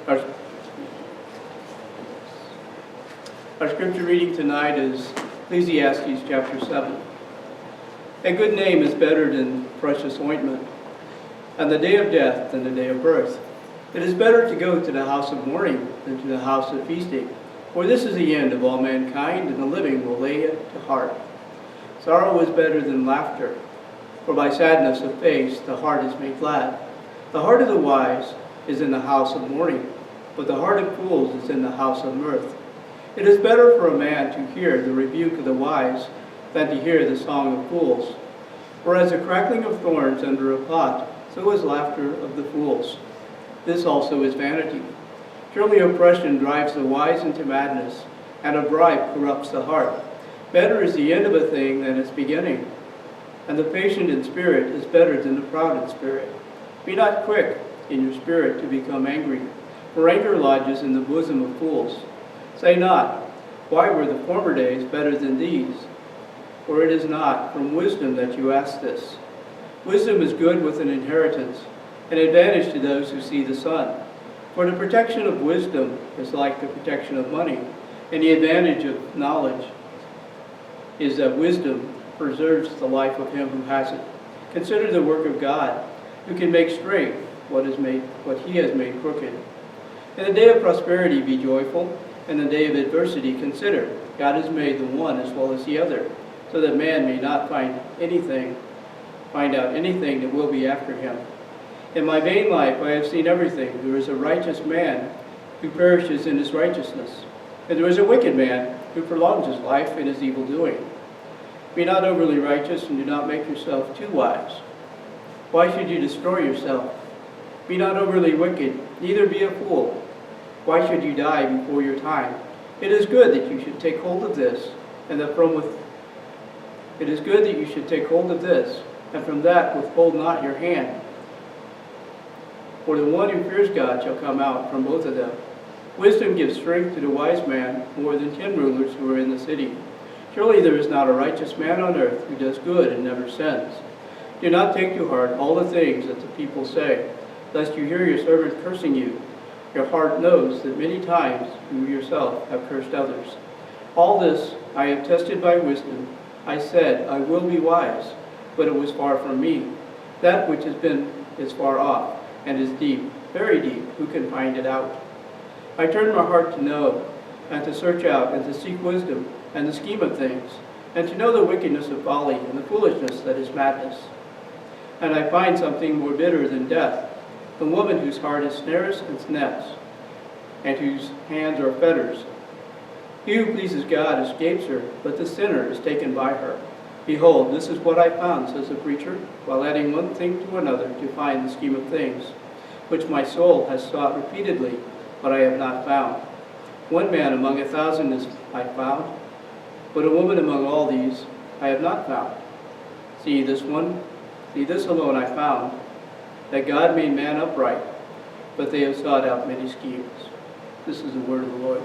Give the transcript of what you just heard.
Our scripture reading tonight is Ecclesiastes chapter 7. A good name is better than precious ointment, and the day of death than the day of birth. It is better to go to the house of mourning than to the house of feasting, for this is the end of all mankind, and the living will lay it to heart. Sorrow is better than laughter, for by sadness of face the heart is made glad. The heart of the wise is in the house of mourning, but the heart of fools is in the house of mirth. It is better for a man to hear the rebuke of the wise than to hear the song of fools. For as the crackling of thorns under a pot, so is laughter of the fools. This also is vanity. Surely oppression drives the wise into madness, and a bribe corrupts the heart. Better is the end of a thing than its beginning, and the patient in spirit is better than the proud in spirit. Be not quick in your spirit to become angry, for anger lodges in the bosom of fools. Say not, why were the former days better than these? For it is not from wisdom that you ask this. Wisdom is good with an inheritance, an advantage to those who see the sun. For the protection of wisdom is like the protection of money, and the advantage of knowledge is that wisdom preserves the life of him who has it. Consider the work of God, who can make straight what he has made crooked. In the day of prosperity be joyful, and in the day of adversity consider, God has made the one as well as the other, so that man may not find out anything that will be after him. In my vain life I have seen everything. There is a righteous man who perishes in his righteousness, and there is a wicked man who prolongs his life in his evil doing. Be not overly righteous, and do not make yourself too wise. Why should you destroy yourself? Be not overly wicked, neither be a fool. Why should you die before your time? It is good that you should take hold of this, and from that withhold not your hand. For the one who fears God shall come out from both of them. Wisdom gives strength to the wise man more than 10 rulers who are in the city. Surely there is not a righteous man on earth who does good and never sins. Do not take to heart all the things that the people say, lest you hear your servant cursing you. Your heart knows that many times you yourself have cursed others. All this I have tested by wisdom. I said, I will be wise, but it was far from me. That which has been is far off, and is deep, very deep. Who can find it out? I turned my heart to know, and to search out, and to seek wisdom, and the scheme of things, and to know the wickedness of folly, and the foolishness that is madness. And I find something more bitter than death, the woman whose heart is snares and nets, and whose hands are fetters. He who pleases God escapes her, but the sinner is taken by her. Behold, this is what I found, says the preacher, while adding one thing to another to find the scheme of things, which my soul has sought repeatedly, but I have not found. One man among 1,000 is I found, but a woman among all these I have not found. See this alone I found, that God made man upright, but they have sought out many schemes. This is the word of the Lord.